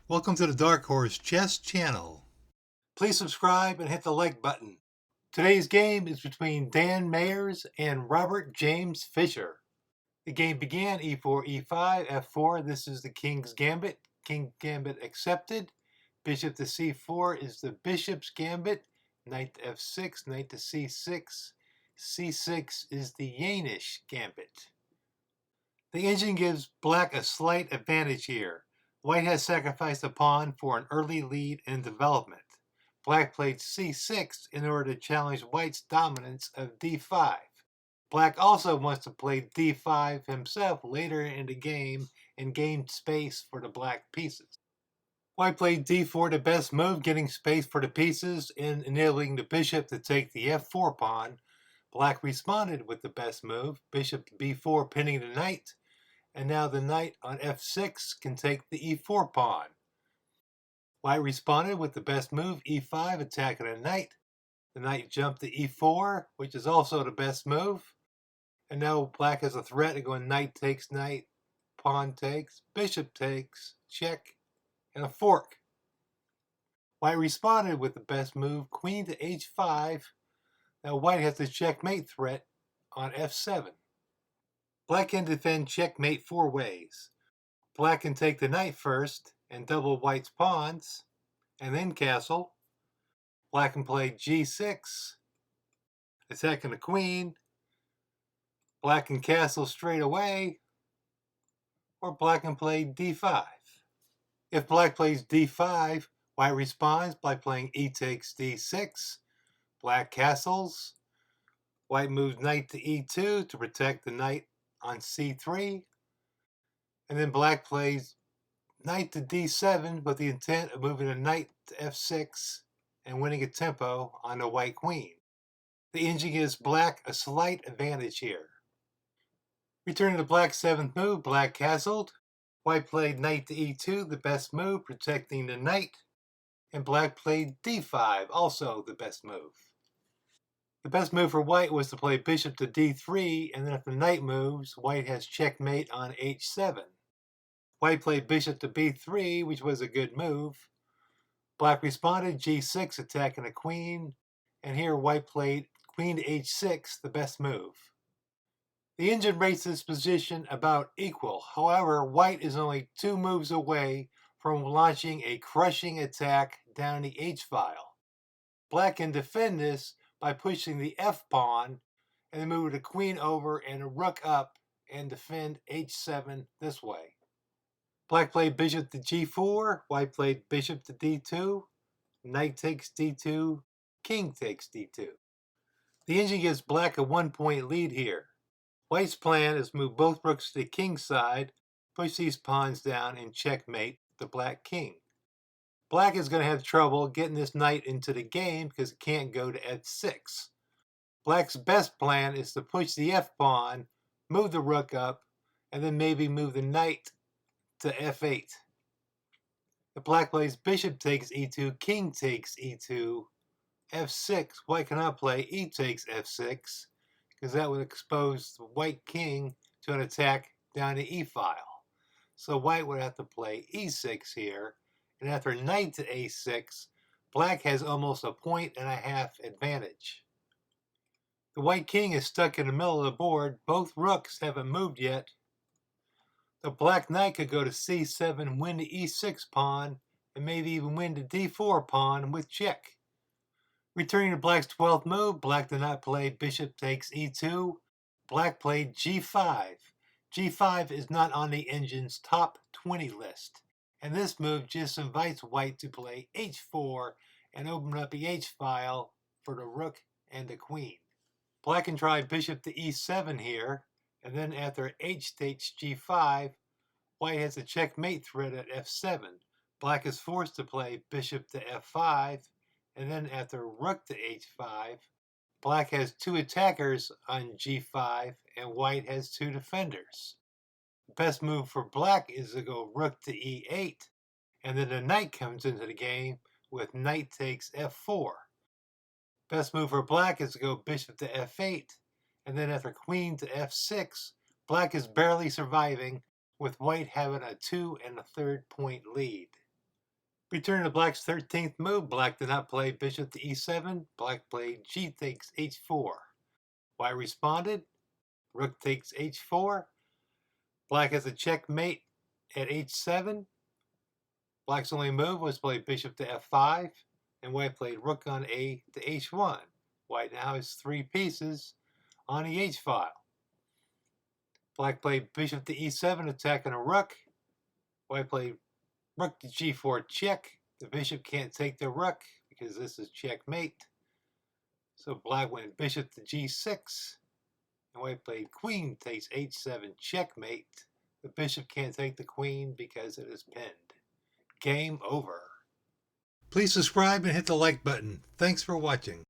Welcome to the Dark Horse Chess Channel. Please subscribe and hit the like button. Today's game is between Dan Mayers and Robert James Fischer. The game began e4, e5, f4. This is the King's Gambit. King Gambit accepted. Bishop to c4 is the Bishop's Gambit. Knight to f6, knight to c6. c6 is the Yanish Gambit. The engine gives black a slight advantage here. White has sacrificed a pawn for an early lead in development. Black played c6 in order to challenge White's dominance of d5. Black also wants to play d5 himself later in the game and gain space for the black pieces. White played d4, the best move, getting space for the pieces and enabling the bishop to take the f4 pawn. Black responded with the best move, bishop to b4, pinning the knight. And now the knight on f6 can take the e4 pawn. White responded with the best move, e5, attacking the knight. The knight jumped to e4, which is also the best move. And now black has a threat of going knight takes knight, pawn takes, bishop takes, check, and a fork. White responded with the best move, queen to h5. Now white has the checkmate threat on f7. Black can defend checkmate four ways. Black can take the knight first and double White's pawns, and then castle. Black can play g6, attacking the queen. Black can castle straight away, or black can play d5. If black plays d5, White responds by playing e takes d6. Black castles. White moves knight to e2 to protect the knight on c3. And then black plays knight to d7 with the intent of moving a knight to f6 and winning a tempo on the white queen. The engine gives black a slight advantage here. Returning to black's seventh move, black castled. White played knight to e2, the best move, protecting the knight. And black played d5, also the best move. The best move for white was to play bishop to d3, and then if the knight moves, white has checkmate on h7. White played bishop to b3, which was a good move. Black responded g6, attacking the queen, and here white played queen to h6, the best move. The engine rates this position about equal. However, white is only 2 moves away from launching a crushing attack down the h-file. Black can defend this by pushing the f-pawn and then move the queen over and a rook up and defend h7 this way. Black played bishop to g4, white played bishop to d2, knight takes d2, king takes d2. The engine gives black a 1-point lead here. White's plan is to move both rooks to the king's side, push these pawns down, and checkmate the black king. Black is going to have trouble getting this knight into the game because it can't go to f6. Black's best plan is to push the f-pawn, move the rook up, and then maybe move the knight to f8. If black plays bishop takes e2, king takes e2, f6, white cannot play e takes f6 because that would expose the white king to an attack down the e-file. So white would have to play e6 here, and after knight to a6, black has almost a 1.5 advantage. The white king is stuck in the middle of the board. Both rooks haven't moved yet. The black knight could go to c7, win the e6 pawn, and maybe even win the d4 pawn with check. Returning to black's 12th move, black did not play bishop takes e2. Black played g5. g5 is not on the engine's top 20 list, and this move just invites white to play h4 and open up the h-file for the rook and the queen. Black can try bishop to e7 here, and then after h takes g5, white has a checkmate threat at f7. Black is forced to play bishop to f5, and then after rook to h5, black has 2 attackers on g5, and white has 2 defenders. The best move for black is to go rook to e8, and then the knight comes into the game with knight takes f4. Best move for black is to go bishop to f8, and then after queen to f6, black is barely surviving, with white having a 2 1/3 point lead. Return to Black's 13th move. Black did not play bishop to e7. Black played g takes h4. White responded. Rook takes h4. Black has a checkmate at h7. Black's only move was play bishop to f5. And White played rook on a to h1. White now has 3 pieces on the h file. Black played bishop to e7, attacking a rook. White played rook to g4 check. The bishop can't take the rook because this is checkmate. So Black went bishop to g6. And White played queen takes h7 checkmate. The bishop can't take the queen because it is pinned. Game over. Please subscribe and hit the like button. Thanks for watching.